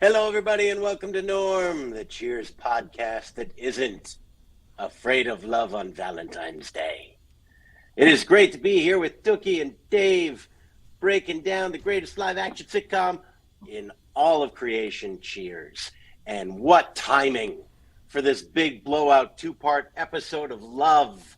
Hello, everybody, and welcome to Norm, the Cheers podcast that isn't afraid of love on Valentine's Day. It is great to be here with Dookie and Dave, breaking down the greatest live-action sitcom in all of creation, Cheers. And what timing for this big blowout two-part episode of Love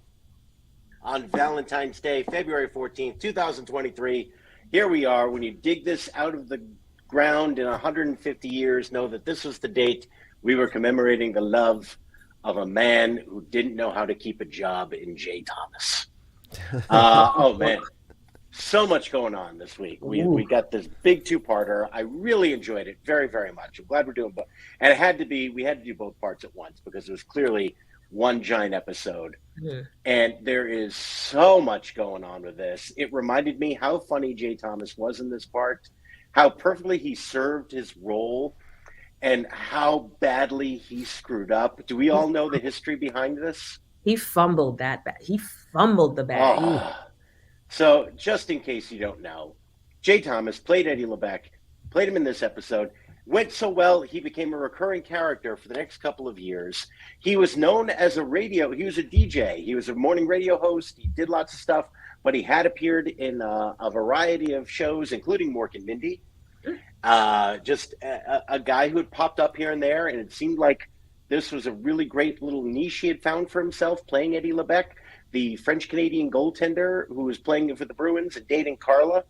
on Valentine's Day, February 14th, 2023. Here we are. When you dig this out of the ground in 150 years, know that this was the date we were commemorating the love of a man who didn't know how to keep a job in J. Thomas. Oh man, so much going on this week. We got this big two-parter. I really enjoyed it very, very much. I'm glad we're doing both. And we had to do both parts at once because it was clearly one giant episode. Yeah. And there is so much going on with this. It reminded me how funny J. Thomas was in this part, how perfectly he served his role, and how badly he screwed up. Do we all know the history behind this? He fumbled that bad. He fumbled the bag. Oh. So just in case you don't know, J. Thomas played Eddie LeBeck, played him in this episode. Went so well, he became a recurring character for the next couple of years. He was known as he was a DJ. He was a morning radio host. He did lots of stuff, but he had appeared in a variety of shows, including Mork and Mindy. Just a guy who had popped up here and there, and it seemed like this was a really great little niche he had found for himself, playing Eddie LeBeck, the French-Canadian goaltender who was playing for the Bruins and dating Carla.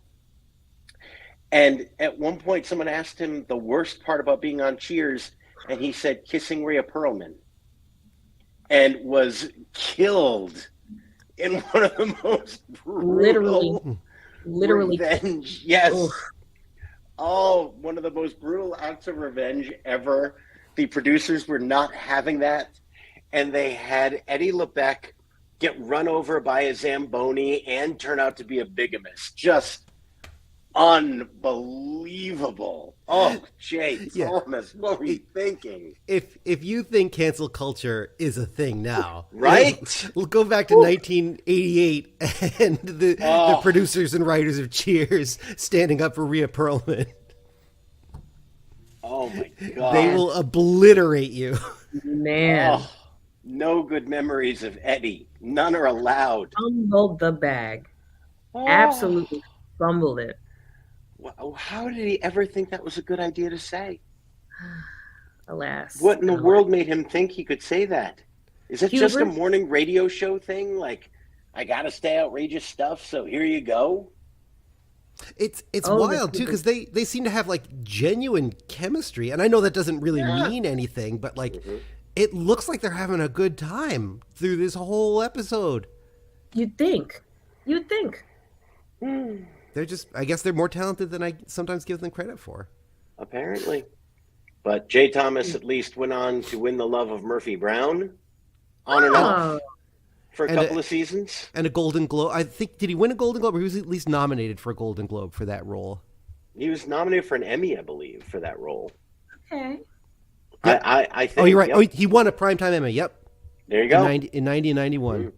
And at one point, someone asked him the worst part about being on Cheers, and he said kissing Rhea Perlman, and was killed in one of the most brutal literally revenge. Yes. Oof. Oh, one of the most brutal acts of revenge ever. The producers were not having that, and they had Eddie LeBeck get run over by a Zamboni and turn out to be a bigamist. Just unbelievable. Oh, Jay Thomas, what were you thinking? If you think cancel culture is a thing now, right? We'll go back to 1988 and the producers and writers of Cheers standing up for Rhea Perlman. Oh my God. They will obliterate you. Man. Oh, no good memories of Eddie. None are allowed. Fumbled the bag. Absolutely fumbled it. How did he ever think that was a good idea to say? Alas. What in the world made him think he could say that? Is it just a morning radio show thing? Like, I got to say outrageous stuff, so here you go? It's wild, too, because they seem to have, like, genuine chemistry. And I know that doesn't really mean anything, but, like, it looks like they're having a good time through this whole episode. You'd think. They're just, I guess they're more talented than I sometimes give them credit for. Apparently. But J. Thomas at least went on to win the love of Murphy Brown on and off for a couple of seasons. And a Golden Globe. I think, did he win a Golden Globe, or he was at least nominated for a Golden Globe for that role? He was nominated for an Emmy, I believe, for that role. Okay. Yep. I think. Oh, you're right. Yep. Oh, he won a Primetime Emmy. Yep. There you go. In 90 and 91. Mm-hmm.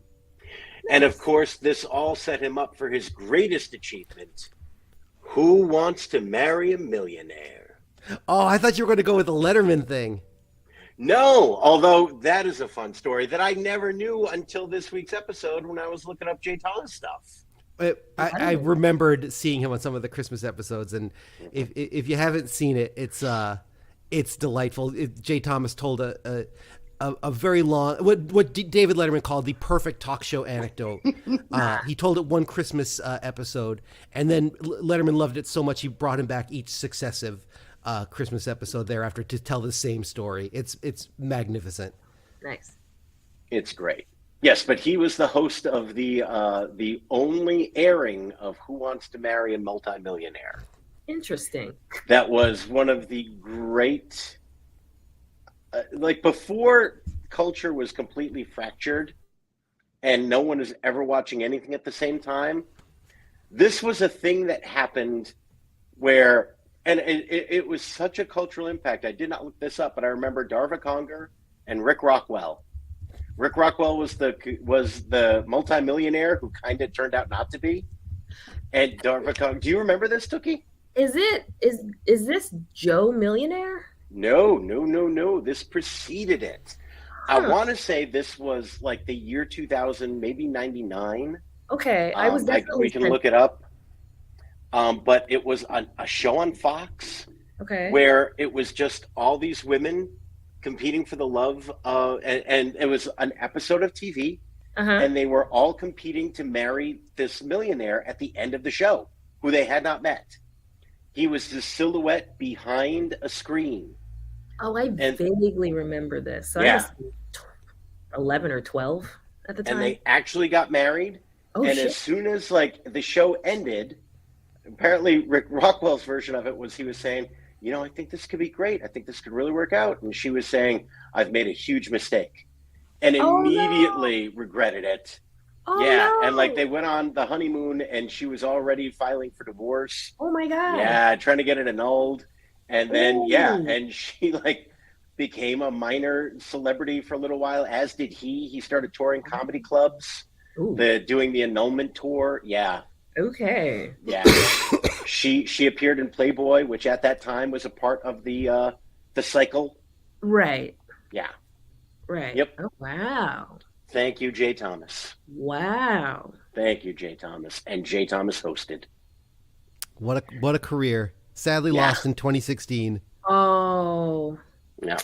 And of course, this all set him up for his greatest achievement. Who Wants to Marry a Millionaire? Oh, I thought you were going to go with the Letterman thing. No, although that is a fun story that I never knew until this week's episode when I was looking up J. Thomas stuff. I remembered seeing him on some of the Christmas episodes, and if you haven't seen it, it's delightful. J. Thomas told a very long, what David Letterman called the perfect talk show anecdote. He told it one Christmas episode, and then Letterman loved it so much he brought him back each successive Christmas episode thereafter to tell the same story. It's magnificent. Nice. It's great. Yes, but he was the host of the only airing of Who Wants to Marry a Multimillionaire. Interesting. That was one of the great. Like before culture was completely fractured and no one is ever watching anything at the same time, this was a thing that happened where, and it was such a cultural impact. I did not look this up, but I remember Darva Conger and Rick Rockwell. Rick Rockwell was the multimillionaire who kind of turned out not to be. And Darva Conger, do you remember this, Tookie? Is this Joe Millionaire? No. This preceded it. I Huh. want to say this was like the year 2000, maybe 99. Okay, I was We definitely can look it up. But it was a show on Fox okay. where it was just all these women competing for the love, and it was an episode of TV, Uh-huh. and they were all competing to marry this millionaire at the end of the show, who they had not met. He was the silhouette behind a screen. Oh, I And vaguely remember this. So I yeah, was 11 or 12 at the and time. they actually got married. Oh And shit. as soon as like the show ended, apparently Rick Rockwell's version of it was he was saying, I think this could be great. I think this could really work out. And she was saying, I've made a huge mistake, and Oh no. immediately regretted it. Oh Yeah. And like they no. went on the honeymoon and she was already filing for divorce. Oh my God. Yeah. Trying to get it annulled. And then, yeah. Ooh. And she like became a minor celebrity for a little while, as did he. He started touring comedy clubs, Ooh. doing the annulment tour. Yeah. Okay. Yeah. She appeared in Playboy, which at that time was a part of the cycle. Right. Yeah. Right. Yep. Oh wow. Thank you, Jay Thomas. Wow. Thank you, Jay Thomas. And Jay Thomas hosted. What a career. Sadly Yeah. lost in 2016. Oh. Yeah.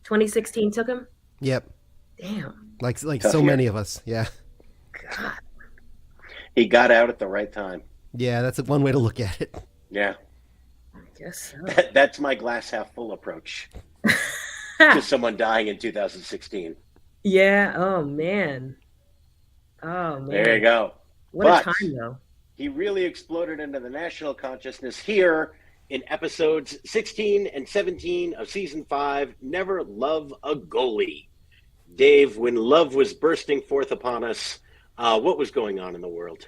2016 took him? Yep. Damn. Like Tough so year. many of us. Yeah. God. He got out at the right time. Yeah, that's one way to look at it. Yeah. I guess so. That's my glass half full approach to someone dying in 2016. Yeah. Oh man. Oh man. There you go. What But a time though. he really exploded into the national consciousness here in episodes 16 and 17 of season 5, Never Love a Goalie. Dave, when love was bursting forth upon us, what was going on in the world?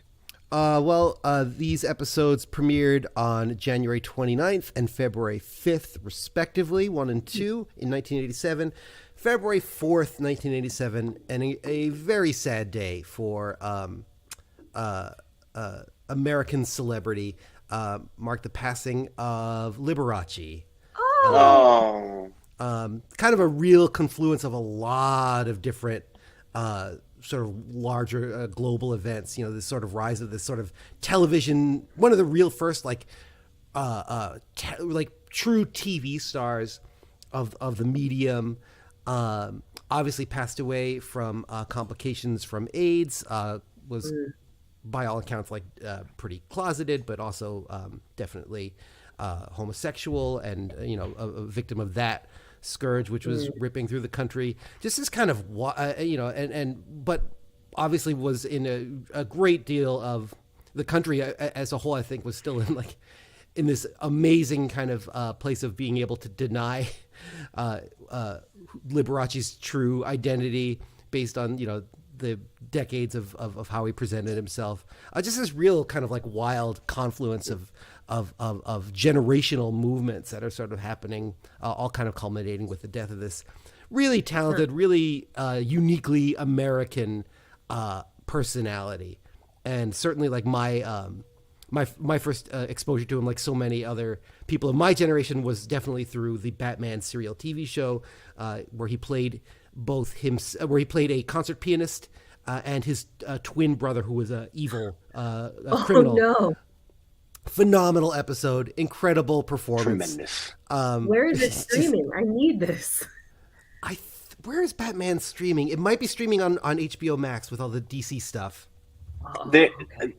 These episodes premiered on January 29th and February 5th, respectively, 1 and 2 in 1987. February 4th, 1987, and a very sad day for American celebrity, marked the passing of Liberace. Oh. Kind of a real confluence of a lot of different sort of larger global events. This sort of rise of this sort of television, one of the real first like true TV stars of the medium. Obviously passed away from complications from AIDS. Was by all accounts like pretty closeted, but also definitely homosexual, and a victim of that scourge, which was ripping through the country. Just this kind of but obviously was in a great deal of the country as a whole. I think was still in this amazing kind of place of being able to deny Liberace's true identity based on the decades of how he presented himself. Just this real kind of like wild confluence of generational movements that are sort of happening, all kind of culminating with the death of this really talented, really uniquely American personality. And certainly like my first exposure to him, like so many other people of my generation, was definitely through the Batman serial TV show, where he played where he played a concert pianist and his twin brother, who was a evil criminal. Oh no. Phenomenal episode, incredible performance. Tremendous. Where is it streaming? I need this. Where is Batman streaming? It might be streaming on HBO Max with all the DC stuff.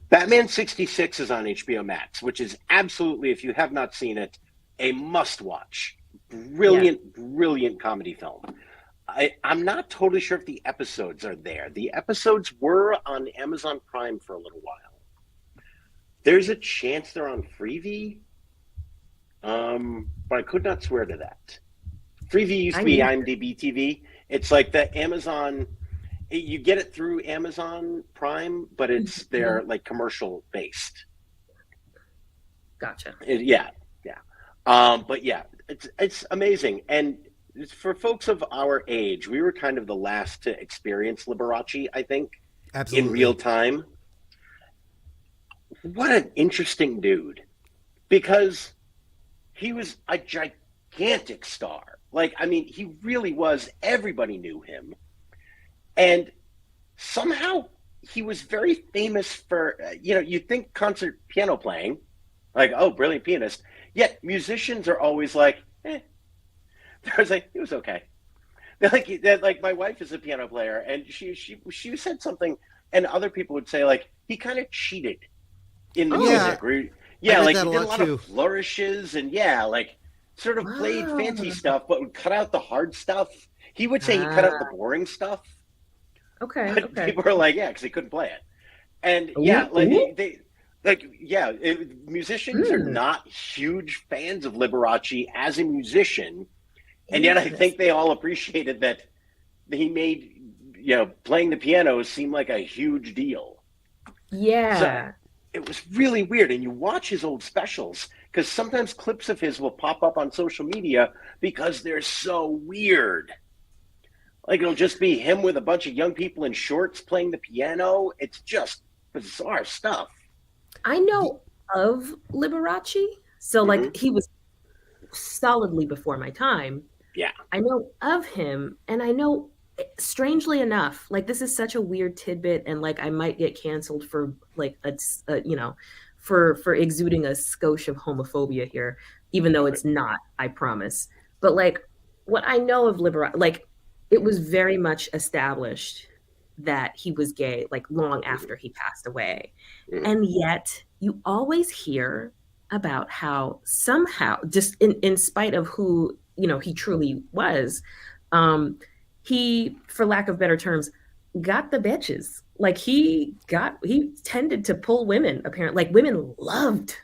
Batman 66 is on HBO Max, which is absolutely, if you have not seen it, a must-watch. Brilliant comedy film. I'm not totally sure if the episodes are there. The episodes were on Amazon Prime for a little while. There's a chance they're on Freevee, but I could not swear to that. Freevee used to be IMDb TV. It's like the Amazon. You get it through Amazon Prime, but they're like commercial based. Gotcha. Yeah. But yeah, it's amazing. And for folks of our age, we were kind of the last to experience Liberace, I think, Absolutely. in real time. What an interesting dude. because he was a gigantic star. Like, I mean, he really was. Everybody knew him. And somehow he was very famous for, you think concert piano playing, like, oh, brilliant pianist. Yet musicians are always like, I was like, he was okay. Like my wife is a piano player, and she said something, and other people would say, like, he kind of cheated in the music. Like he did a lot of flourishes, and like sort of played fancy stuff, but would cut out the hard stuff. He would say he cut out the boring stuff. Okay. But people are like, because he couldn't play it. And musicians are not huge fans of Liberace as a musician. And yet I think they all appreciated that he made, playing the piano seem like a huge deal. Yeah. So it was really weird. And you watch his old specials, because sometimes clips of his will pop up on social media because they're so weird. Like, it'll just be him with a bunch of young people in shorts playing the piano. It's just bizarre stuff. I know of Liberace. So, like, he was solidly before my time. Yeah. I know of him, and I know, strangely enough, like, this is such a weird tidbit, and, like, I might get canceled for, like, for exuding a skosh of homophobia here, even though it's not, I promise. But, like, what I know of Liberace, like, it was very much established that he was gay, like, long after he passed away. And yet you always hear about how somehow, just in spite of who, he truly was, he, for lack of better terms, got the bitches. Like, he tended to pull women, apparently. Like, women loved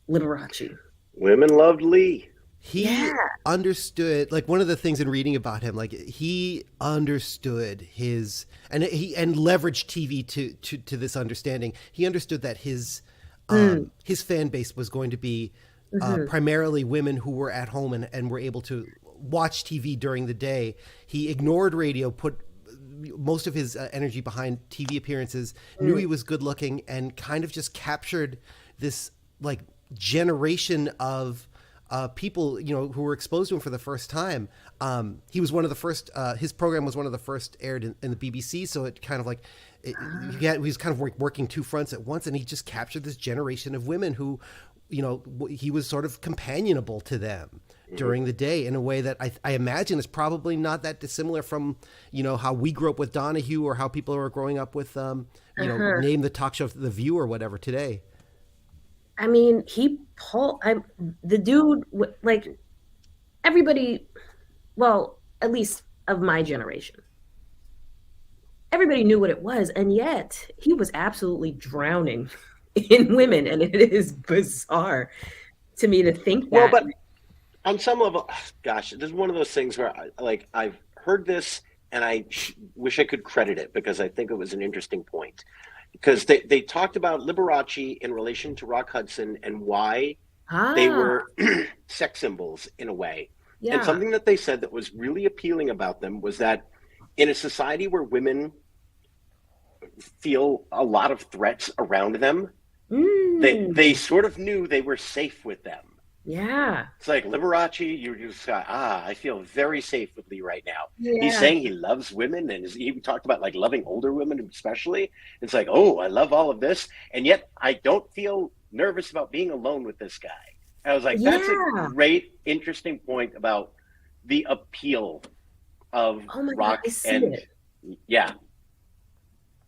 Liberace. Women loved Lee. He understood, like, one of the things in reading about him, like, he understood his, and leveraged TV to this understanding. He understood that his fan base was going to be primarily women who were at home and were able to watch TV during the day. He ignored radio, put most of his energy behind TV appearances, knew he was good looking, and kind of just captured this, like, generation of people, who were exposed to him for the first time. He was one of the first, his program was one of the first aired in the BBC. So it kind of like, he was kind of working two fronts at once, and he just captured this generation of women who, he was sort of companionable to them during the day in a way that I imagine is probably not that dissimilar from, how we grew up with Donahue, or how people are growing up with, name the talk show The View or whatever today. I mean, the dude, like, everybody, well, at least of my generation, everybody knew what it was, and yet he was absolutely drowning in women, and it is bizarre to me to think that. Well, but on some level, gosh, this is one of those things where, I've heard this, and I wish I could credit it, because I think it was an interesting point. Because they talked about Liberace in relation to Rock Hudson and why they were sex symbols in a way. Yeah. And something that they said that was really appealing about them was that in a society where women feel a lot of threats around them, they sort of knew they were safe with them. Yeah. It's like, Liberace, you just got, I feel very safe with Lee right now. Yeah. He's saying he loves women, and he talked about, like, loving older women especially. It's like, oh, I love all of this, and yet I don't feel nervous about being alone with this guy. And I was like, that's a great, interesting point about the appeal of rock. God, I see and it. Yeah.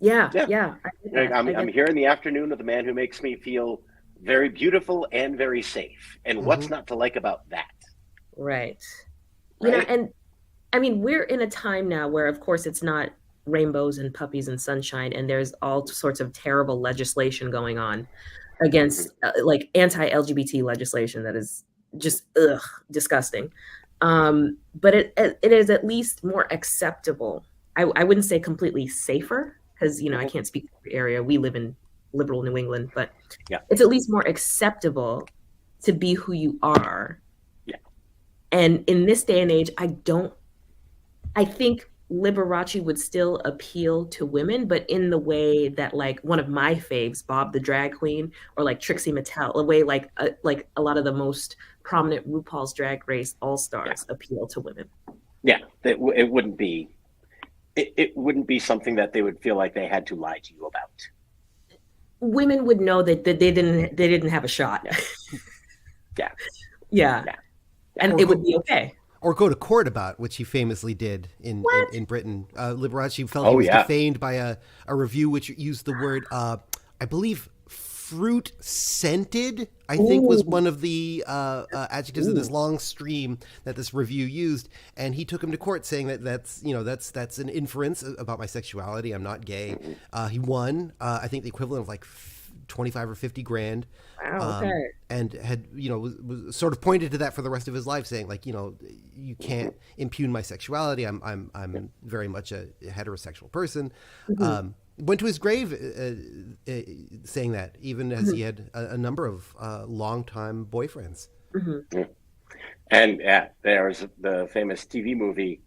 I'm here in the afternoon with the man who makes me feel very beautiful and very safe. And what's not to like about that? Right. And I mean, we're in a time now where, of course, it's not rainbows and puppies and sunshine, and there's all sorts of terrible legislation going on against like anti-LGBT legislation that is just disgusting. But it is at least more acceptable. I wouldn't say completely safer, because I can't speak for the area. We live in liberal New England, but it's at least more acceptable to be who you are. Yeah. And in this day and age, I think Liberace would still appeal to women, but in the way that like one of my faves, Bob the Drag Queen, or like Trixie Mattel, the way like a lot of the most prominent RuPaul's Drag Race All Stars appeal to women. Yeah, it wouldn't be. It wouldn't be something that they would feel like they had to lie to you about. Women would know that they didn't have a shot. Yeah. Yeah. And it would be okay. Or go to court about, which he famously did in Britain. Liberace felt he was defamed by a review which used the word, I believe, fruit scented, I think was one of the adjectives of this long stream that this review used. And he took him to court saying that's an inference about my sexuality. I'm not gay. He won, I think the equivalent of like 25 or 50 grand. Wow, okay. And had, was sort of pointed to that for the rest of his life, saying like, you can't impugn my sexuality. I'm very much a heterosexual person. Mm-hmm. Went to his grave saying that, even as he had a number of longtime boyfriends. Mm-hmm. And there's the famous TV movie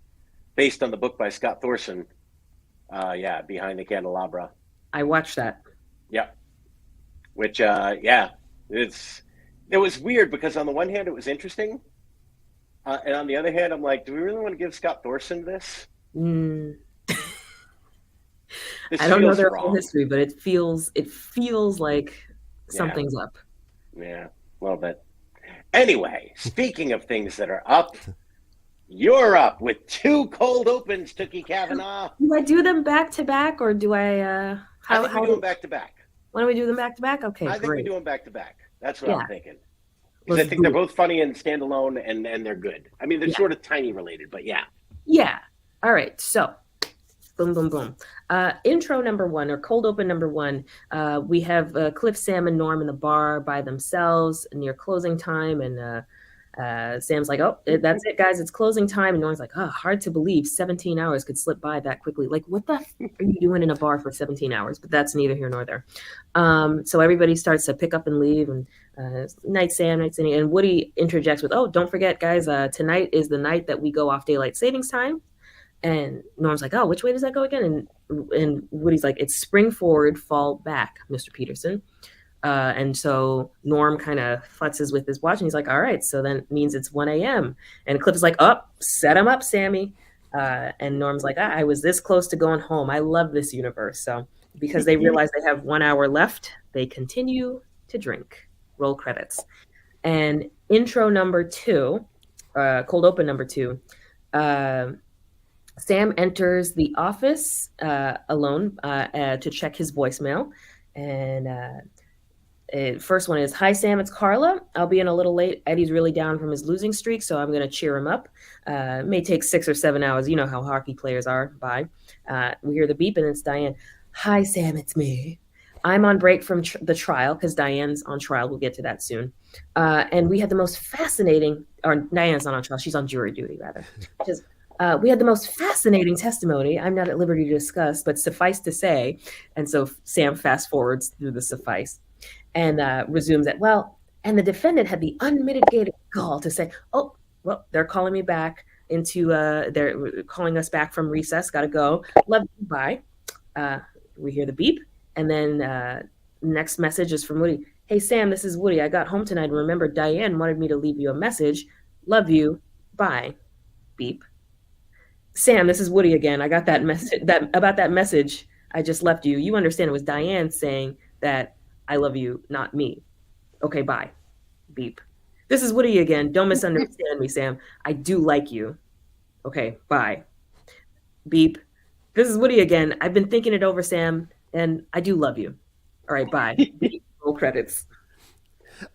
based on the book by Scott Thorson. Behind the Candelabra. I watched that. Yeah. Which, it was weird because on the one hand it was interesting, and on the other hand I'm like, do we really want to give Scott Thorson this? I don't know their whole history, but it feels like something's up. Yeah, a little bit. Anyway, speaking of things that are up, you're up with 2 cold opens, Tookie Kavanaugh. Do I do them back to back, or do I? I think we do them back to back. Why don't we do them back to back? Okay, I think great. we do them back to back. That's what I'm thinking. Because I think they're both funny and standalone, and they're good. I mean, they're sort of tiny related, but yeah. Yeah. All right. So, boom, boom, boom. Intro number 1, or cold open number 1. We have Cliff, Sam, and Norm in the bar by themselves near closing time, and Sam's like, "Oh, that's it, guys. It's closing time." And Norm's like, "Oh, hard to believe 17 hours could slip by that quickly. Like, what the f- are you doing in a bar for 17 hours?" But that's neither here nor there. So everybody starts to pick up and leave, and night Sam, night Cindy, and Woody interjects with, "Oh, don't forget, guys. Tonight is the night that we go off daylight savings time." And Norm's like, "Oh, which way does that go again?" And Woody's like, "It's spring forward, fall back, Mr. Peterson." And so Norm kind of futzes with his watch, and he's like, "All right, so then it means it's 1 a.m. And Cliff is like, "Oh, set him up, Sammy." And Norm's like, "I was this close to going home. I love this universe." So because they realize they have 1 hour left, they continue to drink. Roll credits. And intro number 2, cold open number 2, Sam enters the office alone to check his voicemail. And first one is, "Hi, Sam, it's Carla. I'll be in a little late. Eddie's really down from his losing streak, so I'm going to cheer him up. It may take 6 or 7 hours. You know how hockey players are." Bye. We hear the beep, and it's Diane. "Hi, Sam, it's me. I'm on break from the trial," because Diane's on trial. We'll get to that soon. And we had the most fascinating, or Diane's not on trial. She's on jury duty, rather. We had the most fascinating testimony. I'm not at liberty to discuss, but suffice to say. And so Sam fast forwards through the suffice and resumes that, and the defendant had the unmitigated gall to say, "Oh, well, they're calling me back they're calling us back from recess. Got to go. Love you. Bye." We hear the beep. And then next message is from Woody. "Hey, Sam, this is Woody. I got home tonight and remembered Diane wanted me to leave you a message. Love you. Bye." Beep. "Sam, this is Woody again. I got that message about that message I just left you. You understand it was Diane saying that I love you, not me. Okay, bye." Beep. "This is Woody again. Don't misunderstand me, Sam. I do like you. Okay, bye." Beep. "This is Woody again. I've been thinking it over, Sam, and I do love you. All right, bye." Beep. Roll credits.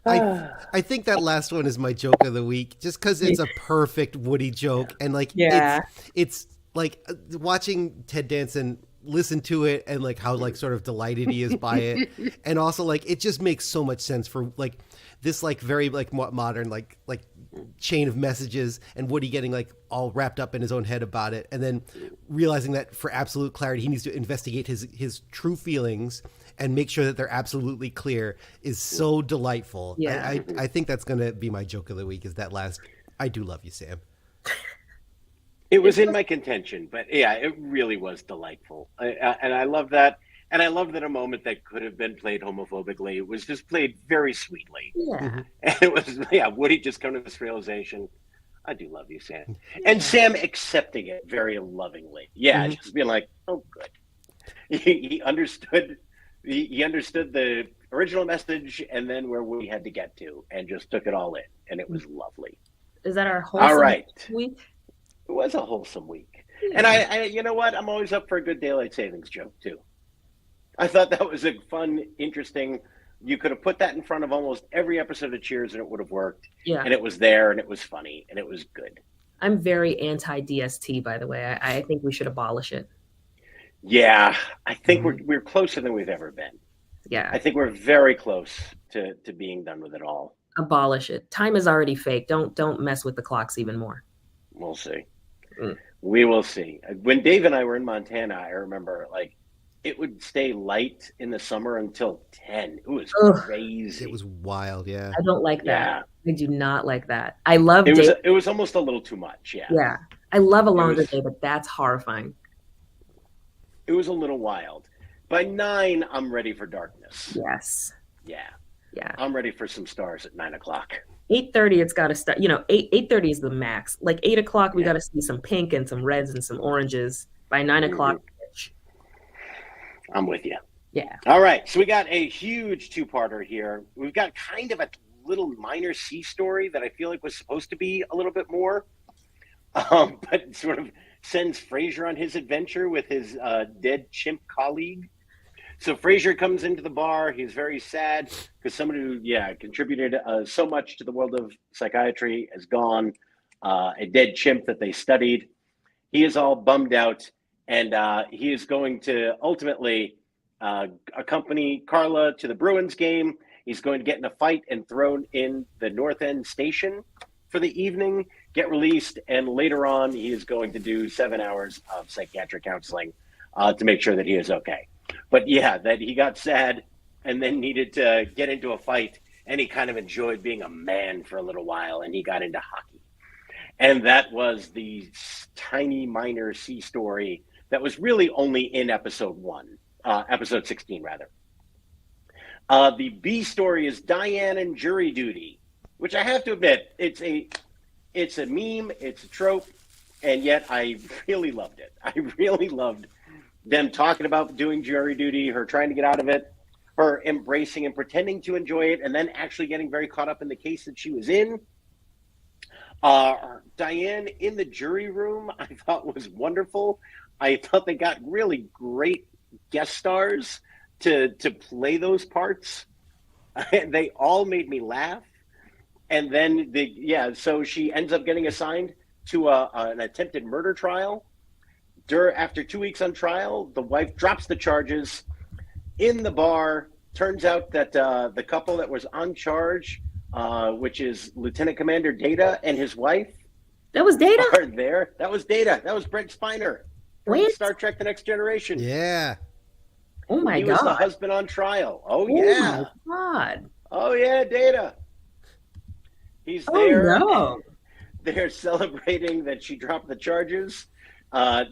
I think that last one is my joke of the week, just because it's a perfect Woody joke, and like it's like watching Ted Danson listen to it and like how like sort of delighted he is by it, and also like it just makes so much sense for like this like very like modern like chain of messages, and Woody getting like all wrapped up in his own head about it, and then realizing that for absolute clarity he needs to investigate his true feelings and make sure that they're absolutely clear is so delightful. Yeah. I think that's going to be my joke of the week, is that last, "I do love you, Sam." It was in my contention, but yeah, it really was delightful. And I love that. And I love that a moment that could have been played homophobically was just played very sweetly. Yeah. And it was, yeah, Woody just coming to this realization, I do love you, Sam. And Yeah. Sam accepting it very lovingly. Yeah, just being like, oh, good. He understood. He understood the original message and then where we had to get to, and just took it all in, and it was lovely. Is that our All wholesome right, week? it was a wholesome week, Yeah. and I, you know what? I'm always up for a good daylight savings joke too. I thought that was a fun, interesting. You could have put that in front of almost every episode of Cheers, and it would have worked. Yeah. And it was there, and it was funny, and it was good. I'm very anti DST, by the way. I think we should abolish it. Yeah, I think we're closer than we've ever been. Yeah. I think we're very close to being done with it all. Abolish it. Time is already fake. Don't mess with the clocks even more. We'll see. Mm. We will see. When Dave and I were in Montana, I remember like it would stay light in the summer until 10. It was crazy. It was wild, yeah. I don't like Yeah. that. I do not like that. I love It was almost a little too much, yeah. Yeah. I love a longer was- day, but that's horrifying. It was a little wild. By 9, I'm ready for darkness. Yes. Yeah. Yeah. I'm ready for some stars at 9 o'clock. 8:30, it's got to start. 8:30 is the max. Like 8 o'clock, we Yeah. got to see some pink and some reds and some oranges. By 9 o'clock, I'm with you. yeah. All right. So we got a huge two-parter here. We've got kind of a little minor C story that I feel like was supposed to be a little bit more, but sort of sends Frasier on his adventure with his dead chimp colleague. So Frasier comes into the bar. He's very sad because someone who, contributed so much to the world of psychiatry is gone. A dead chimp that they studied. He is all bummed out, and he is going to ultimately accompany Carla to the Bruins game. He's going to get in a fight and thrown in the North End station for the evening, get released, and later on he is going to do 7 hours of psychiatric counseling to make sure that he is okay. But yeah, that he got sad and then needed to get into a fight, and he kind of enjoyed being a man for a little while, and he got into hockey. And that was the tiny minor C story that was really only in episode 16 rather. The B story is Diane and jury duty, which I have to admit, it's a meme, it's a trope, and yet I really loved it. I really loved them talking about doing jury duty, her trying to get out of it, her embracing and pretending to enjoy it, and then actually getting very caught up in the case that she was in. Diane in the jury room, I thought was wonderful. I thought they got really great guest stars to play those parts. They all made me laugh. And then so she ends up getting assigned to an attempted murder trial. After 2 weeks on trial, the wife drops the charges in the bar. Turns out that the couple that was on charge, which is Lieutenant Commander Data and his wife, That was Data? are there. That was Data. That was Brent Spiner from What? Star Trek: The Next Generation. Yeah. Oh my He was the God. husband on trial. Oh, Oh yeah. my God. Oh, yeah, Data. He's Oh there. no. They're celebrating that she dropped the charges.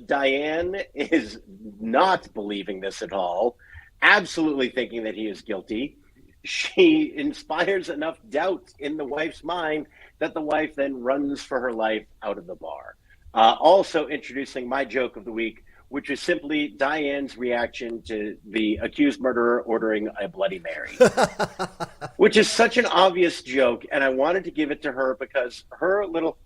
Diane is not believing this at all, absolutely thinking that he is guilty. She inspires enough doubt in the wife's mind that the wife then runs for her life out of the bar. Also introducing my joke of the week, which is simply Diane's reaction to the accused murderer ordering a Bloody Mary, which is such an obvious joke. And I wanted to give it to her because her little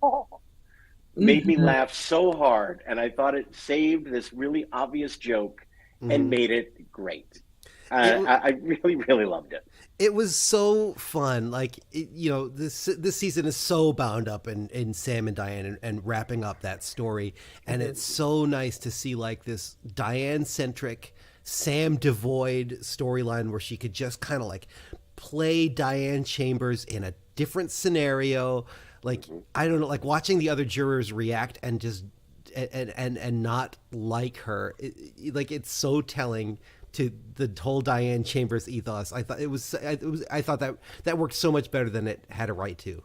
made me laugh so hard. And I thought it saved this really obvious joke and made it great. I really, really loved it. It was so fun. Like, this season is so bound up in Sam and Diane and wrapping up that story. And it's so nice to see like this Diane-centric, Sam-devoid storyline where she could just kind of like play Diane Chambers in a different scenario. Like, I don't know, like watching the other jurors react and just and not like her. It's so telling to the whole Diane Chambers ethos. I thought that worked so much better than it had a right to.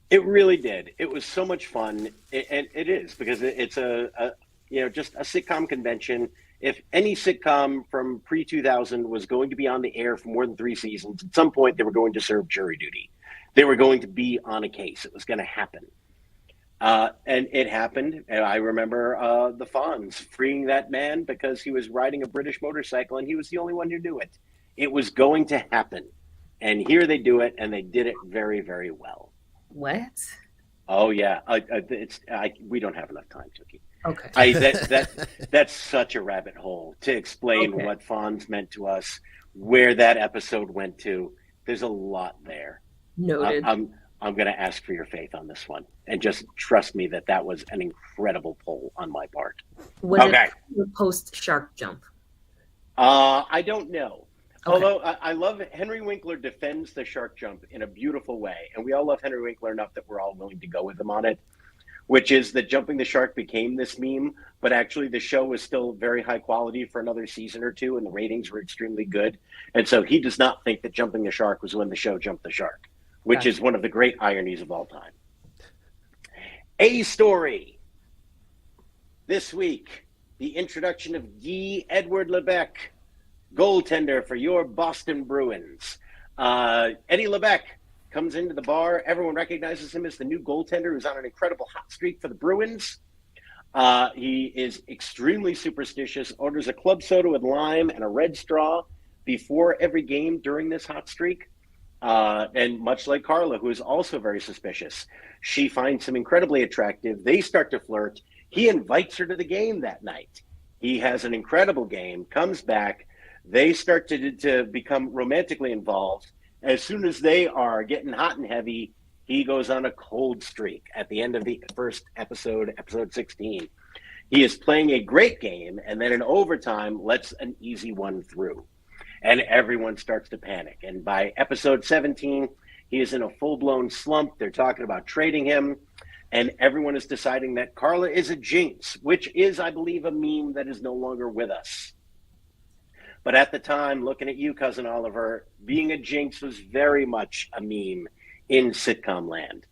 It really did. It was so much fun, and it is because it's just a sitcom convention. If any sitcom from pre 2000 was going to be on the air for more than 3 seasons, at some point they were going to serve jury duty. They were going to be on a case. It was going to happen. And it happened. And I remember the Fonz freeing that man because he was riding a British motorcycle and he was the only one who knew it. It was going to happen. And here they do it, and they did it very, very well. What? Oh, yeah. We don't have enough time, Tookie. Okay. That's such a rabbit hole to explain what Fonz meant to us, where that episode went to. There's a lot there. Noted. I'm going to ask for your faith on this one, and just trust me that was an incredible pull on my part. Was it post shark jump? I don't know. Okay. Although I love Henry Winkler defends the shark jump in a beautiful way, and we all love Henry Winkler enough that we're all willing to go with him on it, which is that jumping the shark became this meme, but actually the show was still very high quality for another season or two, and the ratings were extremely good. And so he does not think that jumping the shark was when the show jumped the shark, which is one of the great ironies of all time. A story this week, the introduction of Guy Edward Lebec, goaltender for your Boston Bruins. Eddie Lebec comes into the bar. Everyone recognizes him as the new goaltender who's on an incredible hot streak for the Bruins. He is extremely superstitious, orders a club soda with lime and a red straw before every game during this hot streak. And much like Carla, who is also very suspicious, she finds him incredibly attractive. They start to flirt. He invites her to the game that night. He has an incredible game, comes back. They start to become romantically involved. As soon as they are getting hot and heavy, he goes on a cold streak at the end of the first episode 16. He is playing a great game, and then in overtime lets an easy one through. And everyone starts to panic. And by episode 17, he is in a full-blown slump. They're talking about trading him. And everyone is deciding that Carla is a jinx, which is, I believe, a meme that is no longer with us. But at the time, looking at you, Cousin Oliver, being a jinx was very much a meme in sitcom land.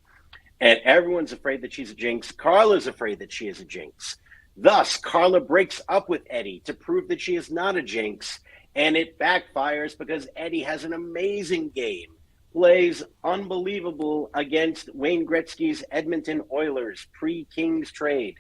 And everyone's afraid that she's a jinx. Carla's afraid that she is a jinx. Thus, Carla breaks up with Eddie to prove that she is not a jinx. And it backfires because Eddie has an amazing game, plays unbelievable against Wayne Gretzky's Edmonton Oilers pre-Kings trade.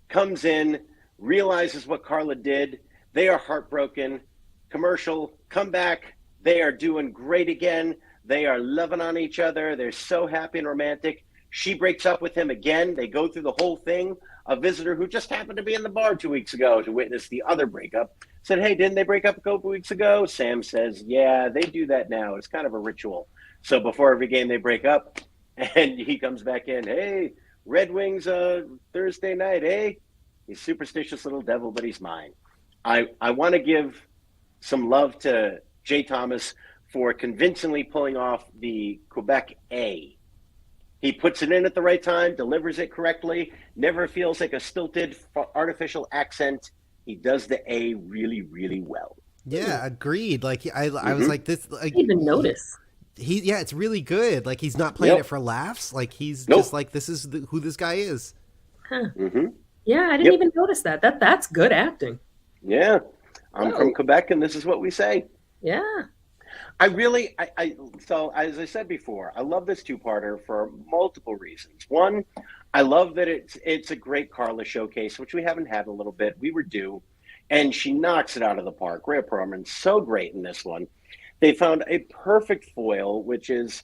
Comes in, realizes what Carla did. They are heartbroken. Commercial, come back. They are doing great again. They are loving on each other. They're so happy and romantic. She breaks up with him again. They go through the whole thing. A visitor who just happened to be in the bar 2 weeks ago to witness the other breakup said, "Hey, didn't they break up a couple weeks ago?" Sam says, "Yeah, they do that now. It's kind of a ritual." So before every game they break up, and he comes back in, "Hey, Red Wings Thursday night, eh?" He's a superstitious little devil, but he's mine. I want to give some love to Jay Thomas for convincingly pulling off the Quebec A. He puts it in at the right time, delivers it correctly, never feels like a stilted artificial accent. He does the A really, really well. Yeah, agreed. Like I was like this. Like, I didn't even notice. It's really good. Like he's not playing it for laughs. Like he's just like this is who this guy is. Huh. Yeah, I didn't even notice that. That's good acting. Yeah, I'm from Quebec, and this is what we say. Yeah. So as I said before, I love this two-parter for multiple reasons. One, I love that it's a great Carla showcase, which we haven't had in a little bit. We were due, and she knocks it out of the park. Rhea Perlman's so great in this one. They found a perfect foil, which is,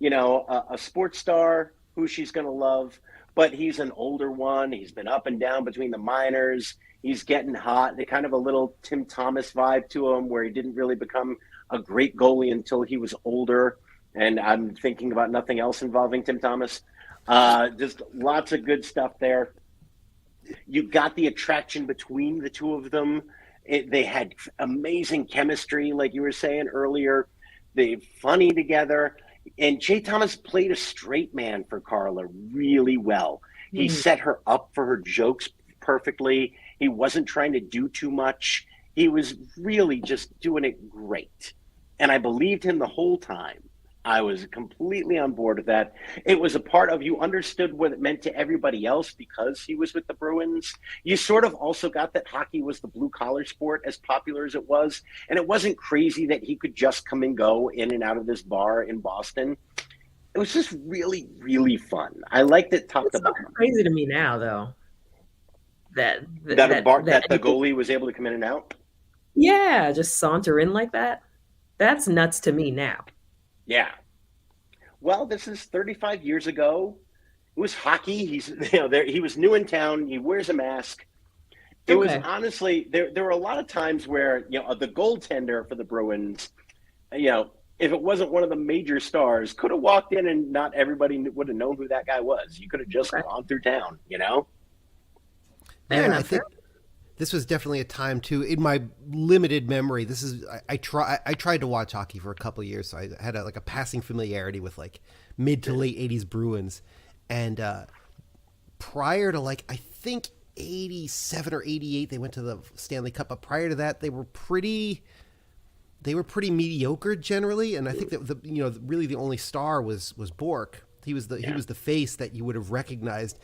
a sports star who she's going to love, but he's an older one. He's been up and down between the minors. He's getting hot. They kind of a little Tim Thomas vibe to him, where he didn't really become a great goalie until he was older. And I'm thinking about nothing else involving Tim Thomas. Just lots of good stuff there. You got the attraction between the two of them. They had amazing chemistry, like you were saying earlier. They're funny together. And Jay Thomas played a straight man for Carla really well. He set her up for her jokes perfectly. He wasn't trying to do too much. He was really just doing it great. And I believed him the whole time. I was completely on board with that. It was a part of, you understood what it meant to everybody else because he was with the Bruins. You sort of also got that hockey was the blue collar sport as popular as it was. And it wasn't crazy that he could just come and go in and out of this bar in Boston. It was just really, really fun. I liked it top to bottom. Crazy to me now, though. That the goalie was able to come in and out. Yeah, just saunter in like that. That's nuts to me now. Yeah. Well, this is 35 years ago. It was hockey. He was new in town. He wears a mask. It was honestly there were a lot of times where the goaltender for the Bruins, if it wasn't one of the major stars, could have walked in and not everybody would have known who that guy was. You could have just gone through town, Yeah, I think this was definitely a time too. In my limited memory, I tried to watch hockey for a couple of years, so I had a passing familiarity with like mid to late '80s Bruins, and prior to I think '87 or '88, they went to the Stanley Cup. But prior to that, they were pretty mediocre generally, and I think that really the only star was Bork. He was the face that you would have recognized.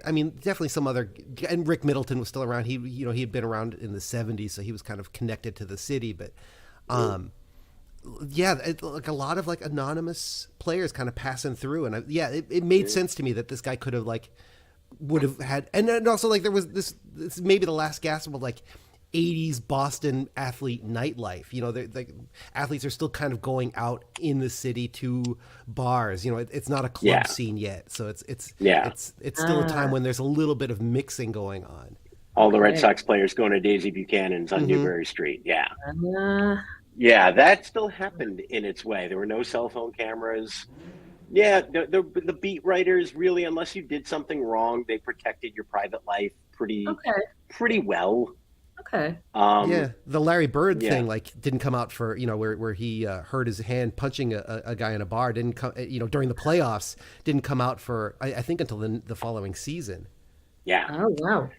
I mean, definitely some other, and Rick Middleton was still around. He had been around in the '70s, so he was kind of connected to the city. But, like a lot of anonymous players kind of passing through, and it made sense to me that this guy could have would have had, and also there was this maybe the last gasp of '80s Boston athlete nightlife. Athletes are still kind of going out in the city to bars. It's not a club scene yet, so it's still a time when there's a little bit of mixing going on. All the Red Sox players going to Daisy Buchanan's on Newbury Street. Yeah, that still happened in its way. There were no cell phone cameras. Yeah, the beat writers really, unless you did something wrong, they protected your private life pretty well. Okay. The Larry Bird thing didn't come out for where he hurt his hand punching a guy in a bar, didn't come during the playoffs, didn't come out for I think until the following season. Yeah. Oh wow.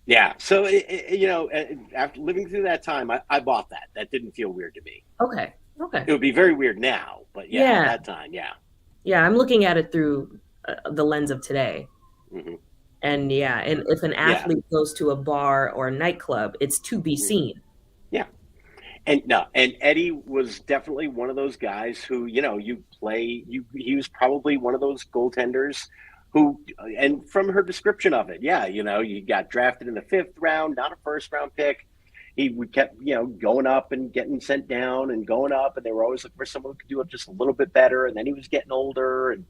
Yeah. So after living through that time, I bought that. That didn't feel weird to me. Okay. It would be very weird now, but at that time, Yeah, I'm looking at it through the lens of today. Mm-hmm. And and if an athlete goes to a bar or a nightclub, it's to be seen. Yeah. And Eddie was definitely one of those guys who, he was probably one of those goaltenders who, and from her description of it, you got drafted in the 5th round, not a first round pick. He kept, going up and getting sent down and going up, and they were always looking for someone who could do it just a little bit better. And then he was getting older, and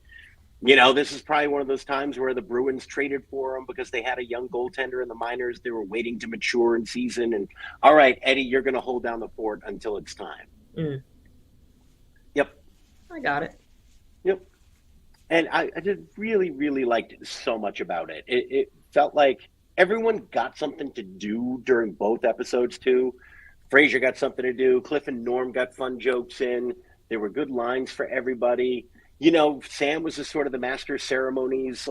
this is probably one of those times where the Bruins traded for him because they had a young goaltender in the minors. They were waiting to mature in season. And, all right, Eddie, you're going to hold down the fort until it's time. Mm. Yep. I got it. Yep. And I just really, really liked so much about it. It felt like everyone got something to do during both episodes, too. Frasier got something to do. Cliff and Norm got fun jokes in. There were good lines for everybody. Sam was sort of the master of ceremonies.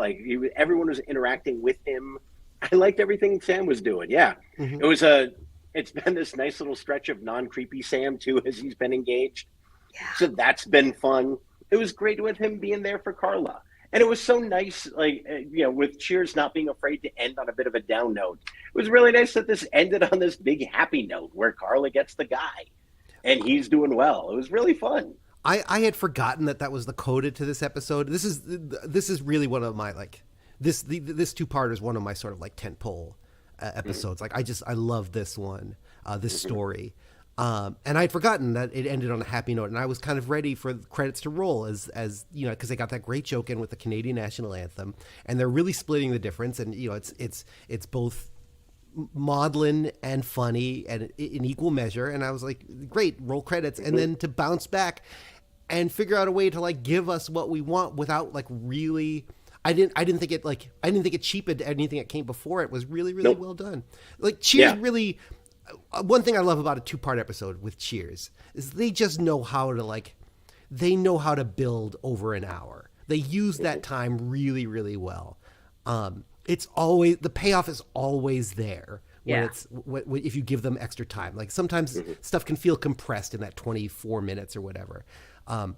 Everyone was interacting with him. I liked everything Sam was doing. Yeah. Mm-hmm. It's been this nice little stretch of non-creepy Sam too, as he's been engaged. Yeah. So that's been fun. It was great with him being there for Carla. And it was so nice, with Cheers not being afraid to end on a bit of a down note. It was really nice that this ended on this big happy note where Carla gets the guy and he's doing well. It was really fun. I had forgotten that was the coda to this episode. This is really one of my this two-parter is one of my sort of tentpole episodes. I love this one, this story, and I'd forgotten that it ended on a happy note, and I was kind of ready for credits to roll as because they got that great joke in with the Canadian national anthem, and they're really splitting the difference, and it's both maudlin and funny and in equal measure, and I was like, great, roll credits, and then to bounce back and figure out a way to give us what we want without really. I didn't think it cheapened anything that came before. It was really well done. Cheers really. One thing I love about a 2-part episode with Cheers is they just know how to they know how to build over an hour. They use that time really well. It's always, the payoff is always there when if you give them extra time. Sometimes stuff can feel compressed in that 24 minutes or whatever.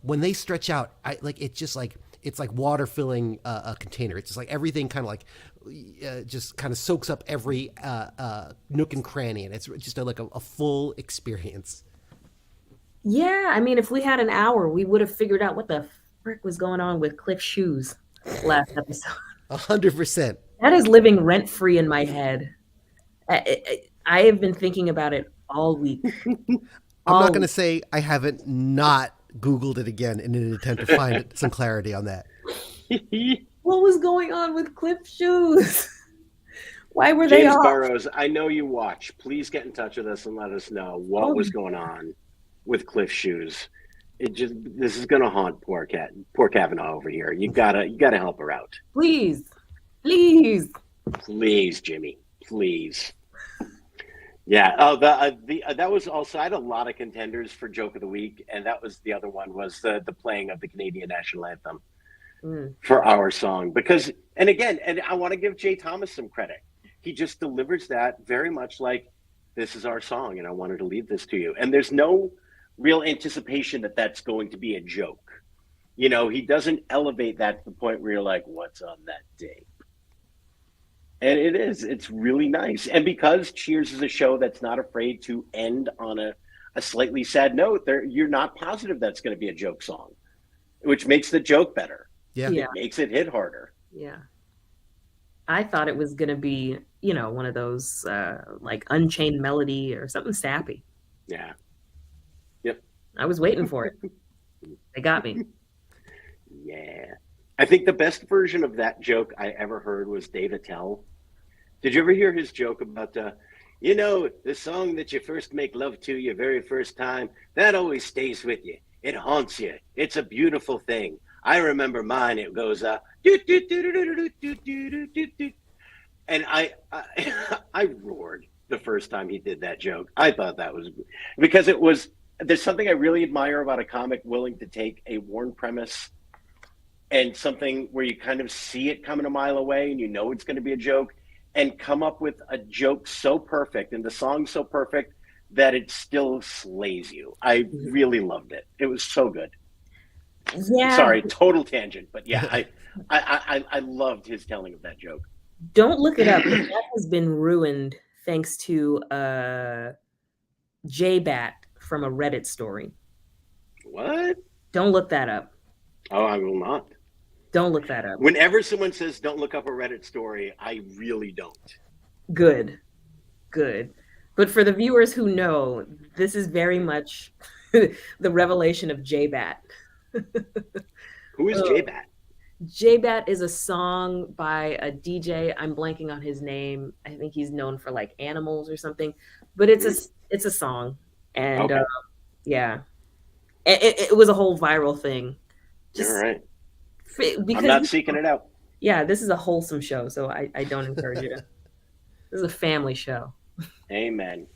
when they stretch out, it's like water filling a container. It's just like everything kind of like just kind of soaks up every nook and cranny, and it's just like a full experience. Yeah, I mean, if we had an hour, we would have figured out what the frick was going on with Cliff's shoes last episode. 100%. That is living rent free in my head. I have been thinking about it all week. I'm not going to say I haven't not Googled it again in an attempt to find some clarity on that. What was going on with Cliff's shoes? Why were James they off? Burrows, I know you watch. Please get in touch with us and let us know what was going on with Cliff's shoes. This is going to haunt poor Kavanaugh over here. You gotta help her out. Please, Jimmy, please. Yeah. Oh, that was also. I had a lot of contenders for joke of the week, and that was the other one was the playing of the Canadian national anthem for our song. Because, and I want to give Jay Thomas some credit. He just delivers that very much like this is our song, and I wanted to leave this to you. And there's no real anticipation that that's going to be a joke. You know, he doesn't elevate that to the point where you're like, "What's on that tape?" And it's really nice. And because Cheers is a show that's not afraid to end on a slightly sad note, you're not positive that's going to be a joke song, which makes the joke better. Yeah. It makes it hit harder. Yeah. I thought it was going to be, one of those like Unchained Melody or something sappy. Yeah. Yep. I was waiting for it. They got me. Yeah. I think the best version of that joke I ever heard was Dave Attell. Did you ever hear his joke about, the song that you first make love to your very first time, that always stays with you. It haunts you. It's a beautiful thing. I remember mine. It goes, and I roared the first time he did that joke. I thought that was, because there's something I really admire about a comic willing to take a worn premise and something where you kind of see it coming a mile away and it's going to be a joke and come up with a joke so perfect and the song so perfect that it still slays you. I really loved it. It was so good. Yeah. Sorry, total tangent, but yeah, I loved his telling of that joke. Don't look it up. That has been ruined thanks to J-Bat from a Reddit story. What? Don't look that up. Oh, I will not. Don't look that up. Whenever someone says don't look up a Reddit story, I really don't. Good. But for the viewers who know, this is very much the revelation of J-Bat. Who is J-Bat? J-Bat is a song by a DJ. I'm blanking on his name. I think he's known for like Animals or something. But it's a song. And okay. Yeah. It was a whole viral thing. All right. Because I'm not seeking it out. Yeah, this is a wholesome show, so I don't encourage it. This is a family show. Amen.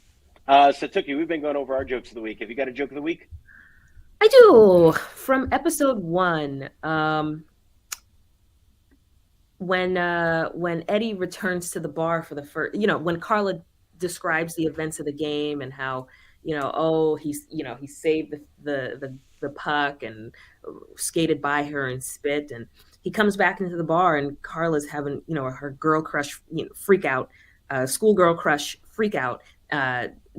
So, Tookie, we've been going over our jokes of the week. Have you got a joke of the week? I do. From episode 1, when Eddie returns to the bar for the first, when Carla describes the events of the game and how, he saved the puck and skated by her and spit, and he comes back into the bar and Carla's having her girl crush freak out, schoolgirl crush freak out,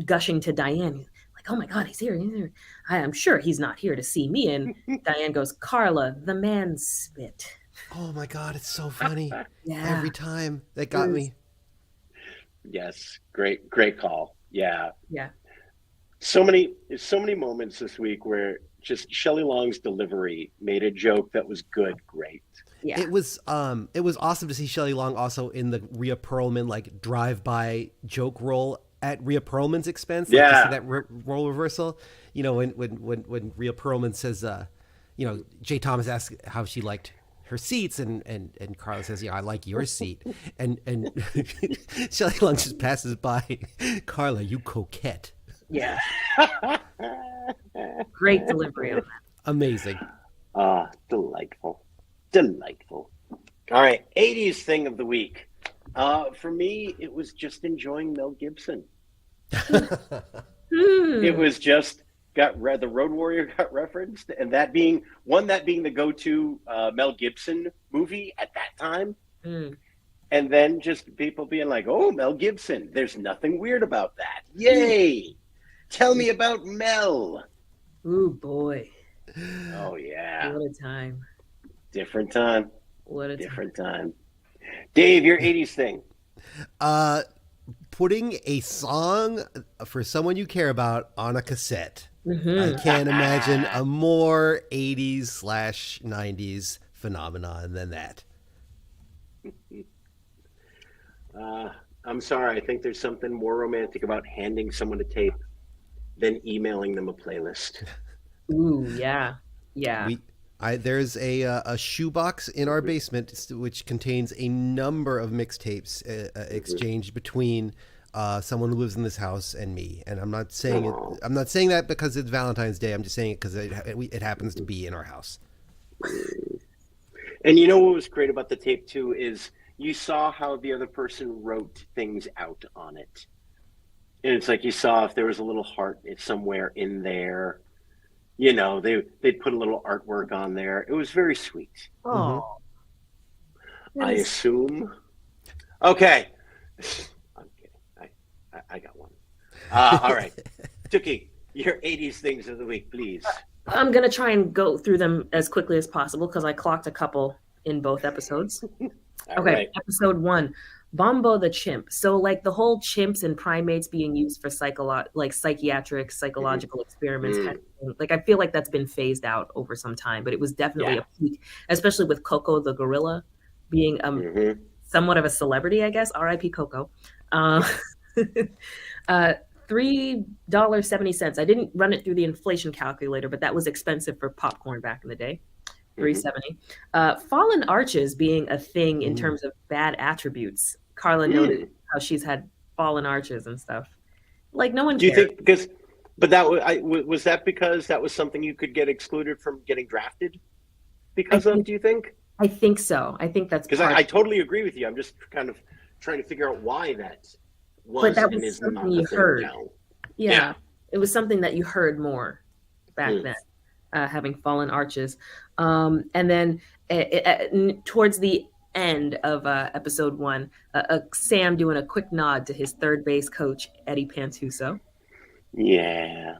gushing to Diane like, oh my god, he's here. I am sure he's not here to see me. And Diane goes, Carla, the man spit. Oh my god, it's so funny. Yeah. Every time. That got me. Yes, great call. Yeah. So many moments this week where just Shelley Long's delivery made a joke that was great. Yeah. It was awesome to see Shelley Long also in the Rhea Perlman drive-by joke role at Rhea Perlman's expense. To see that role reversal. When Rhea Perlman says, Jay Thomas asks how she liked her seats, and Carla says, I like your seat, and Shelley Long just passes by, Carla, you coquette. Yeah. Great delivery on that. Amazing. Delightful. All right, 80s thing of the week. For me, it was just enjoying Mel Gibson. It was just the Road Warrior got referenced, and that being the go-to Mel Gibson movie at that time. And then just people being like, "Oh, Mel Gibson. There's nothing weird about that. Yay! Tell me about Mel." Ooh, boy. Oh yeah. What a time. Different time. What a different time. Dave, your 80s thing. Putting a song for someone you care about on a cassette. Mm-hmm. I can't imagine a more 80s/90s phenomenon than that. I'm sorry. I think there's something more romantic about handing someone a tape than emailing them a playlist. Ooh, yeah. Yeah. There's a shoebox in our basement which contains a number of mixtapes exchanged between someone who lives in this house and me. And I'm not saying I'm not saying that because it's Valentine's Day. I'm just saying it because it happens to be in our house. And you know what was great about the tape too is you saw how the other person wrote things out on it. And it's like you saw if there was a little heart somewhere in there. You know, they'd put a little artwork on there. It was very sweet. Oh. I assume. Okay. I'm kidding. I got one. All right. Tuki, your 80s things of the week, please. I'm going to try and go through them as quickly as possible because I clocked a couple in both episodes. Okay. Right. Episode 1. Bombo the chimp. So like the whole chimps and primates being used for psychiatric, psychological experiments. Like I feel like that's been phased out over some time, but it was definitely a peak, especially with Coco the gorilla being somewhat of a celebrity, I guess. R.I.P. Coco. $3.70. I didn't run it through the inflation calculator, but that was expensive for popcorn back in the day. $3.70. Fallen arches being a thing in terms of bad attributes. Carla noted how she's had fallen arches and stuff. Like no one cared. Do you think was that because that was something you could get excluded from getting drafted because of? Do you think? I think so. I think that's because I totally agree with you. I'm just kind of trying to figure out why that was. But that was something you heard. Now. Yeah, it was something that you heard more back then. Having fallen arches, and then towards the end of episode 1, Sam doing a quick nod to his third base coach Eddie Pantuso. Yeah,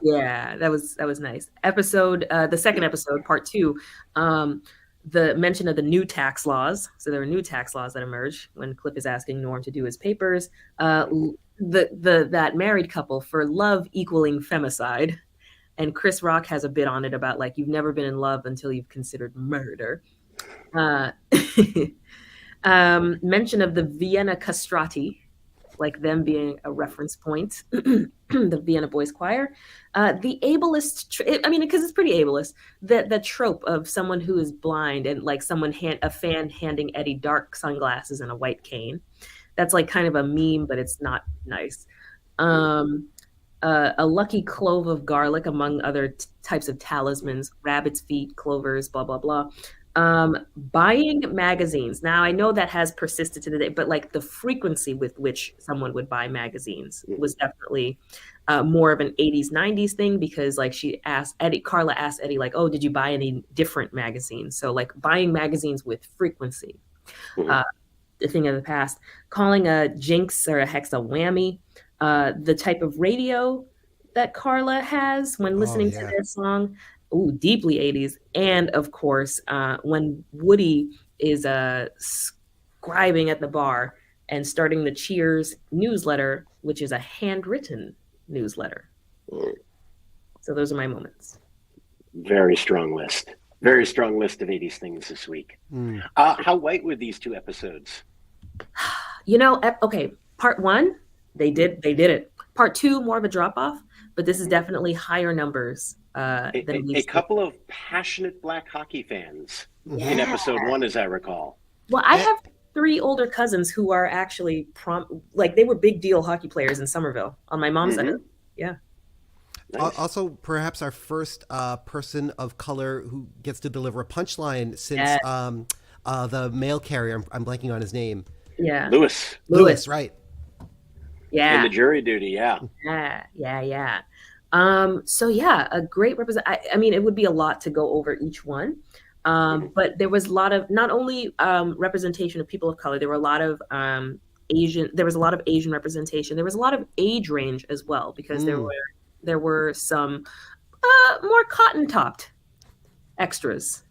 that was nice. The second episode, part 2, the mention of the new tax laws. So there were new tax laws that emerged when Clip is asking Norm to do his papers. That married couple for love equaling femicide. And Chris Rock has a bit on it about like you've never been in love until you've considered murder. Mention of the Vienna castrati, like them being a reference point. The Vienna Boys Choir. The ableist, because it's pretty ableist. The trope of someone who is blind and like a fan handing Eddie dark sunglasses and a white cane. That's like kind of a meme, but it's not nice. A lucky clove of garlic, among other types of talismans, rabbit's feet, clovers, blah, blah, blah. Buying magazines. Now, I know that has persisted to the day, but like the frequency with which someone would buy magazines was definitely more of an 80s, 90s thing because like Carla asked Eddie, like, oh, did you buy any different magazines? So like buying magazines with frequency, the thing of the past. Calling a jinx or a hex a whammy. The type of radio that Carla has when listening to their song. Ooh, deeply 80s. And of course, when Woody is scribing at the bar and starting the Cheers newsletter, which is a handwritten newsletter. So those are my moments. Very strong list. Very strong list of 80s things this week. How white were these 2 episodes? Okay, part 1, they did it. Part 2, more of a drop off, but this is definitely higher numbers. A couple of passionate black hockey fans in episode 1, as I recall. Well, I have 3 older cousins who are actually they were big deal hockey players in Somerville on my mom's side. Yeah. Nice. Also, perhaps our first person of color who gets to deliver a punchline since the mail carrier. I'm blanking on his name. Yeah. Lewis, right. Yeah. In the jury duty, yeah. Yeah. So yeah, a great represent. I mean, it would be a lot to go over each one, but there was a lot of not only representation of people of color. There were a lot of Asian. There was a lot of Asian representation. There was a lot of age range as well because there were some more cotton topped extras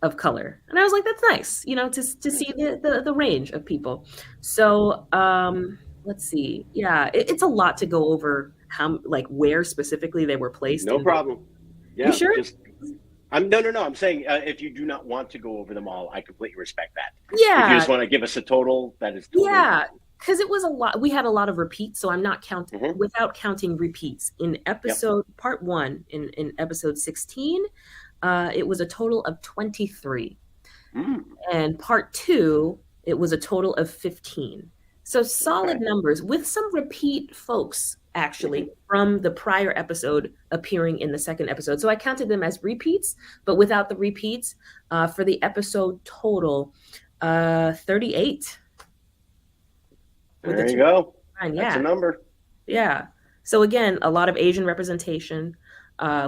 of color, and I was like, that's nice, to see the range of people. So let's see. Yeah, it's a lot to go over how like where specifically they were placed. No problem. Yeah, you sure? No. I'm saying if you do not want to go over them all, I completely respect that. Yeah. If you just want to give us a total, that is totally yeah. Because it was a lot. We had a lot of repeats, so I'm not counting without counting repeats. In episode part 1, in episode 16, it was a total of 23. And part 2, it was a total of 15. So solid numbers with some repeat folks actually from the prior episode appearing in the second episode. So I counted them as repeats, but without the repeats, for the episode total, 38. There you go. Yeah. That's a number. Yeah. So again, a lot of Asian representation,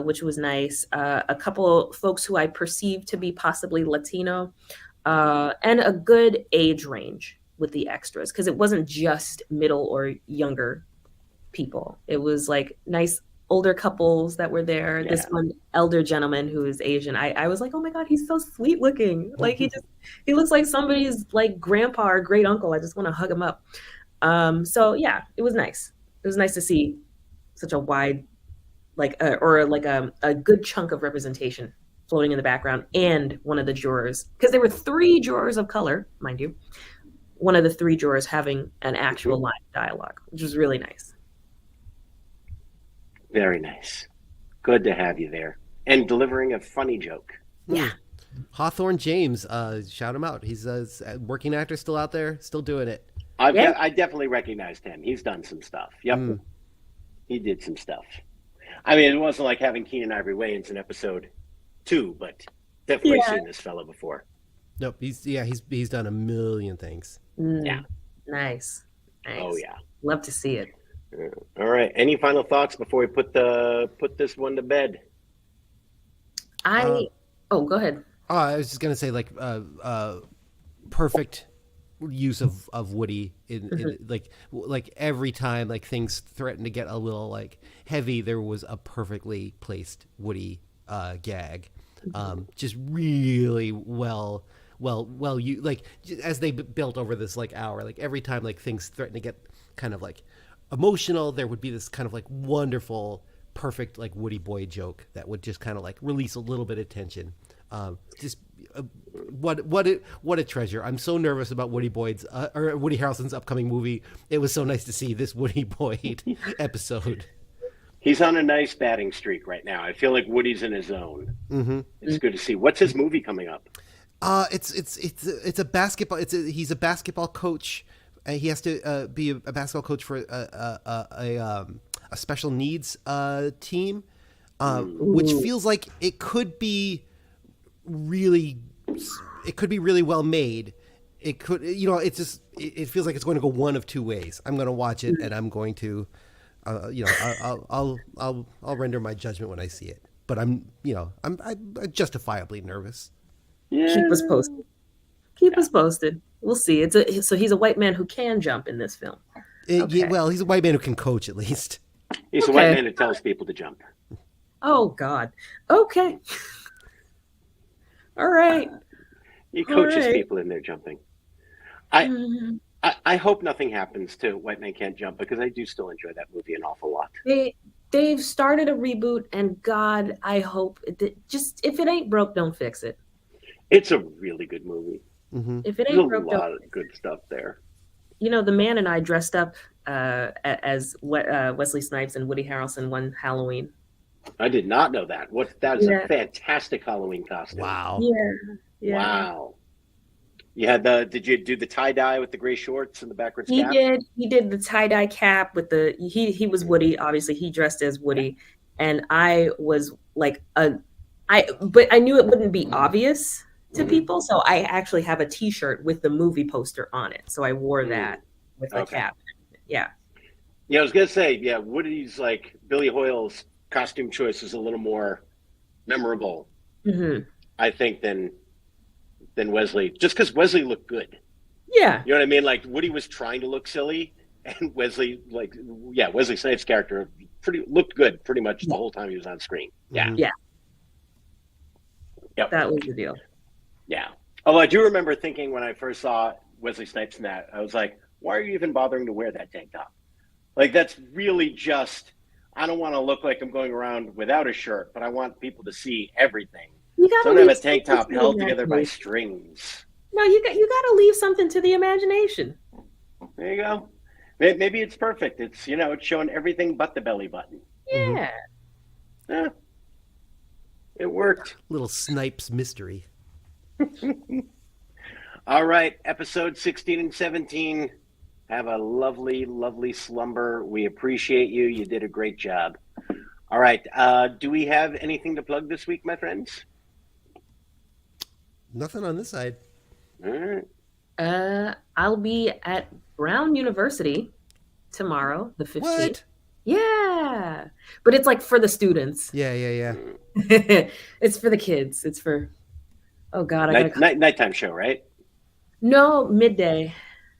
which was nice. A couple folks who I perceived to be possibly Latino, and a good age range with the extras, because it wasn't just middle or younger people. It was like nice older couples that were there. Yeah. This one elder gentleman who is Asian, I was like, oh my God, he's so sweet looking. Like he looks like somebody's like grandpa or great uncle. I just want to hug him up. So yeah, it was nice. It was nice to see such a wide, a good chunk of representation floating in the background, and one of the jurors, because there were 3 jurors of color, mind you, one of the 3 jurors having an actual line of dialogue, which was really nice. Very nice. Good to have you there. And delivering a funny joke. Yeah. Hawthorne James, shout him out. He's a working actor still out there, still doing it. I definitely recognized him. He's done some stuff. Yep. He did some stuff. I mean, it wasn't like having Keenan Ivory Wayans in episode 2, but definitely seen this fella before. Nope. He's done a million things. Yeah. Nice. Oh yeah. Love to see it. All right. Any final thoughts before we put this one to bed? Go ahead. I was just gonna say perfect use of Woody in like every time like things threaten to get a little like heavy, there was a perfectly placed Woody gag. Just really well you like as they built over this like hour, like every time like things threaten to get kind of like emotional, there would be this kind of like wonderful perfect like Woody Boy joke that would just kind of like release a little bit of tension. What a treasure. I'm so nervous about Woody Harrelson's upcoming movie. It was so nice to see this Woody Boyd episode. He's on a nice batting streak right now. I feel like Woody's in his zone. It's good to see. What's his movie coming up? It's a basketball. He's a basketball coach. He has to be a basketball coach for a special needs team, which feels like it could be really well made. It could, it feels like it's going to go one of 2 ways. I'm going to watch it and I'm going to, I'll render my judgment when I see it. But I'm justifiably nervous. Yeah. Keep us posted. We'll see. So he's a white man who can jump in this film. Okay. Well, he's a white man who can coach at least. He's a white man who tells people to jump. Oh God. Okay. All right. He coaches people in their jumping. I hope nothing happens to White Man Can't Jump, because I do still enjoy that movie an awful lot. They've started a reboot, and God, I hope just if it ain't broke, don't fix it. It's a really good movie. If it ain't broke, there's a lot of good stuff there. The man and I dressed up as Wesley Snipes and Woody Harrelson one Halloween. I did not know that. That is a fantastic Halloween costume. Wow. Yeah. Wow. You had did you do the tie-dye with the gray shorts and the backwards cap? He did the tie-dye cap with he was Woody, obviously he dressed as Woody, and I was like but I knew it wouldn't be obvious to people, so I actually have a t-shirt with the movie poster on it. So I wore that with the cap. Yeah. Yeah, I was gonna say, Woody's like Billy Hoyle's costume choice was a little more memorable, I think, than Wesley. Just because Wesley looked good. Yeah. You know what I mean? Like Woody was trying to look silly, and Wesley, Wesley Snipes' character looked good pretty much the whole time he was on screen. Yeah. Yeah. Yep. That was the deal. Yeah. Although I do remember thinking when I first saw Wesley Snipes in that, I was like, why are you even bothering to wear that tank top? Like, that's really just, I don't want to look like I'm going around without a shirt, but I want people to see everything. You So I gotta don't have leave a tank something top to the held together by imagination. strings. No, you gotta leave something to the imagination. There you go. Maybe it's perfect. It's, it's showing everything but the belly button. Yeah. Yeah. It worked. Little Snipes mystery. All right, episode 16 and 17. Have a lovely, lovely slumber. We appreciate you. You did a great job. All right. Do we have anything to plug this week, my friends? Nothing on this side. All right. I'll be at Brown University tomorrow, the 15th. What? Yeah. But it's like for the students. Yeah. It's for the kids. It's for, oh God, I gotta Nighttime show, right? No, midday.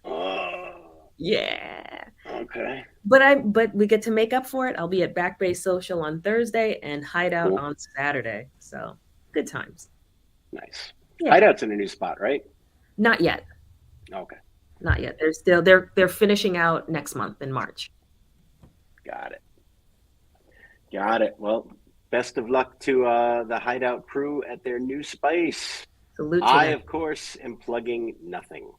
Oh, Yeah. okay. But we get to make up for it. I'll be at Back Bay Social on Thursday and Hideout Cool. on Saturday. So good times. Nice. Yeah. Hideout's in a new spot, right? Not yet. Okay. Not yet. They're finishing out next month in March. Got it. Well, best of luck to the Hideout crew at their new space. Salute to I, them. of course, am plugging nothing.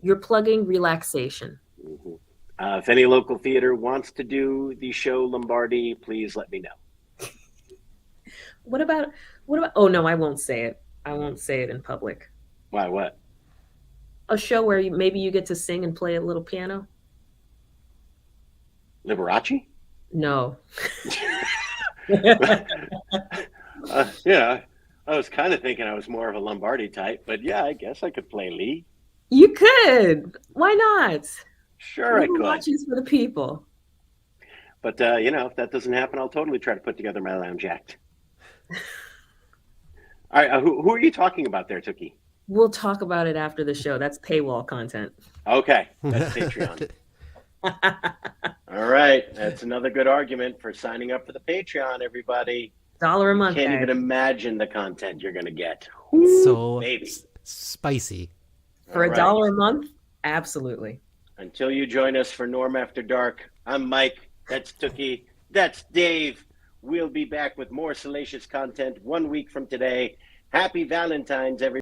You're plugging relaxation. Mm-hmm. If any local theater wants to do the show Lombardi, please let me know. What about oh no, I won't say it. I won't say it in public. Why, what? A show where maybe you get to sing and play a little piano? Liberace? No. Yeah, I was kind of thinking I was more of a Lombardi type, but yeah, I guess I could play lead. You could. Why not? Sure, I could. Watches for the people. But, if that doesn't happen, I'll totally try to put together my lounge act. All right, who are you talking about there, Tookie? We'll talk about it after the show. That's paywall content. Okay, that's Patreon. All right, that's another good argument for signing up for the Patreon, everybody. $1 a month. Can't guys. even imagine the content you're going to get. So Maybe. spicy. For All right. $1 a month? Absolutely. Until you join us for Norm After Dark, I'm Mike. That's Tookie. That's Dave. We'll be back with more salacious content 1 week from today. Happy Valentine's, everybody.